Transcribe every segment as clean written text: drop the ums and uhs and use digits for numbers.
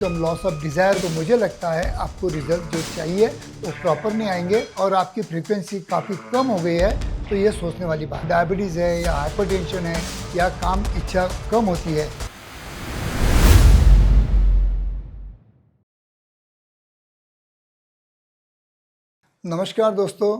Come loss of desire, तो मुझे लगता है आपको रिजल्ट जो चाहिए वो प्रॉपर नहीं आएंगे और आपकी फ्रीक्वेंसी काफ़ी कम हो गई है। तो ये सोचने वाली बात, डायबिटीज़ है या हाइपरटेंशन है या काम इच्छा कम होती है। नमस्कार दोस्तों,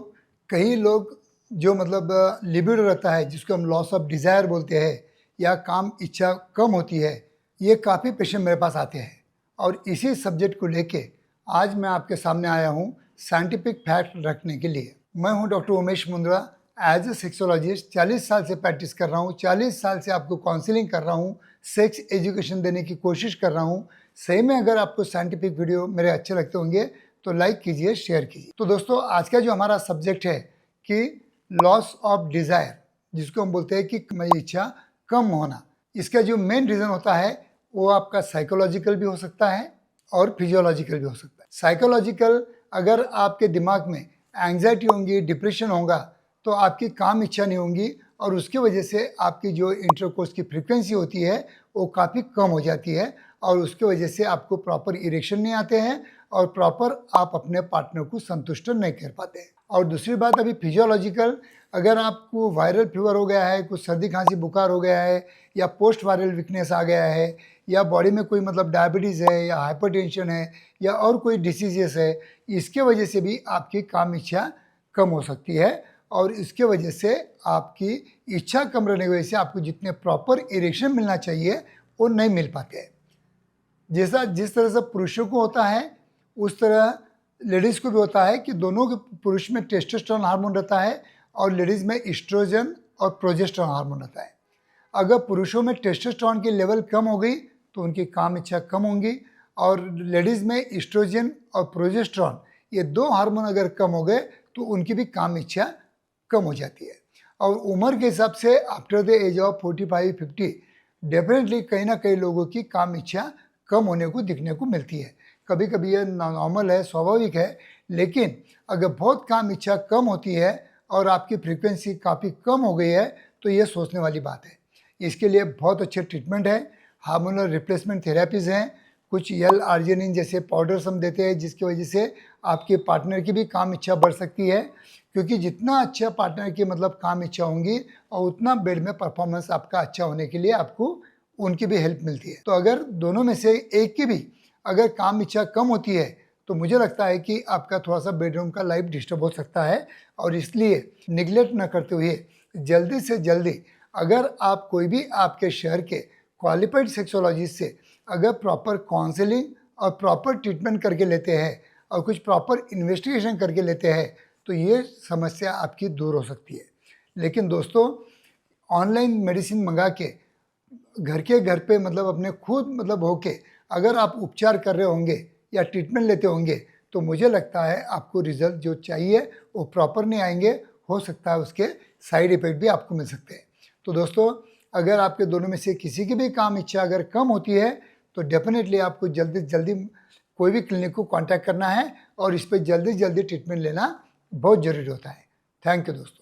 कई लोग जो लिबिडो रहता है, जिसको हम लॉस ऑफ डिज़ायर बोलते हैं, या काम इच्छा कम होती है, ये काफ़ी पेशेंट मेरे पास आते हैं। और इसी सब्जेक्ट को लेके आज मैं आपके सामने आया हूँ साइंटिफिक फैक्ट रखने के लिए। मैं हूँ doctor Umesh Mundra. As a sexologist 40 साल से प्रैक्टिस कर रहा हूँ, 40 साल से आपको काउंसलिंग कर रहा हूँ, सेक्स एजुकेशन देने की कोशिश कर रहा हूँ। सही में अगर आपको साइंटिफिक वीडियो मेरे अच्छे लगते होंगे तो लाइक कीजिए, शेयर कीजिए। तो दोस्तों, आज का जो हमारा सब्जेक्ट है कि लॉस ऑफ डिज़ायर, जिसको हम बोलते हैं कि मेरी इच्छा कम होना, इसका जो मेन रीज़न होता है वो आपका साइकोलॉजिकल भी हो सकता है और फिजियोलॉजिकल भी हो सकता है। साइकोलॉजिकल, अगर आपके दिमाग में एंग्जाइटी होंगी, डिप्रेशन होगा, तो आपकी काम इच्छा नहीं होंगी और उसकी वजह से आपकी जो इंटरकोर्स की फ्रीक्वेंसी होती है वो काफ़ी कम हो जाती है और उसकी वजह से आपको प्रॉपर इरेक्शन नहीं आते हैं और प्रॉपर आप अपने पार्टनर को संतुष्ट नहीं कर पाते हैं। और दूसरी बात, अभी फिजियोलॉजिकल, अगर आपको वायरल फीवर हो गया है, कुछ सर्दी खांसी बुखार हो गया है, या पोस्ट वायरल वीकनेस आ गया है, या बॉडी में कोई डायबिटीज़ है या हाइपरटेंशन है या और कोई डिसीजेस है, इसके वजह से भी आपकी काम इच्छा कम हो सकती है और इसके वजह से आपकी इच्छा कम रहने की वजह से आपको जितने प्रॉपर इरेक्शन मिलना चाहिए वो नहीं मिल पाते। जिस तरह से पुरुषों को होता है उस तरह लेडीज़ को भी होता है कि दोनों के, पुरुष में टेस्टोस्टेरोन हार्मोन रहता है और लेडीज़ में एस्ट्रोजन और प्रोजेस्टेरोन हार्मोन रहता है। अगर पुरुषों में टेस्टोस्टेरोन की लेवल कम हो गई तो उनकी काम इच्छा कम होंगी और लेडीज़ में एस्ट्रोजन और प्रोजेस्टेरोन, ये दो हार्मोन अगर कम हो गए तो उनकी भी काम इच्छा कम हो जाती है। और उम्र के हिसाब से after the age of 45-50 definitely कहीं ना कहीं लोगों की काम इच्छा कम होने को दिखने को मिलती है। कभी कभी ये नॉर्मल है, स्वाभाविक है, लेकिन अगर बहुत काम इच्छा कम होती है और आपकी फ्रीक्वेंसी काफ़ी कम हो गई है तो ये सोचने वाली बात है। इसके लिए बहुत अच्छे ट्रीटमेंट है, हार्मोनल रिप्लेसमेंट थेरेपीज़ हैं, कुछ यल आर्जिनिन जैसे पाउडर्स हम देते हैं, जिसकी वजह से आपके पार्टनर की भी काम इच्छा बढ़ सकती है, क्योंकि जितना अच्छा पार्टनर की काम इच्छा होंगी और उतना बेड में परफॉर्मेंस आपका अच्छा होने के लिए आपको उनकी भी हेल्प मिलती है। तो अगर दोनों में से एक की भी अगर काम इच्छा कम होती है तो मुझे लगता है कि आपका थोड़ा सा बेडरूम का लाइफ डिस्टर्ब हो सकता है और इसलिए निगलेक्ट न करते हुए जल्दी से जल्दी, अगर आप कोई भी आपके शहर के क्वालिफाइड सेक्सोलॉजिस्ट से अगर प्रॉपर काउंसलिंग और प्रॉपर ट्रीटमेंट करके लेते हैं और कुछ प्रॉपर इन्वेस्टिगेशन करके लेते हैं तो ये समस्या आपकी दूर हो सकती है। लेकिन दोस्तों, ऑनलाइन मेडिसिन मंगा के घर के घर पे अपने खुद होके अगर आप उपचार कर रहे होंगे या ट्रीटमेंट लेते होंगे तो मुझे लगता है आपको रिजल्ट जो चाहिए वो प्रॉपर नहीं आएंगे। हो सकता है उसके साइड इफ़ेक्ट भी आपको मिल सकते हैं। तो दोस्तों, अगर आपके दोनों में से किसी की भी काम इच्छा अगर कम होती है तो डेफिनेटली आपको जल्दी से जल्दी कोई भी क्लिनिक को कांटेक्ट करना है और इस पर जल्दी से जल्दी ट्रीटमेंट लेना बहुत ज़रूरी होता है। थैंक यू दोस्तों।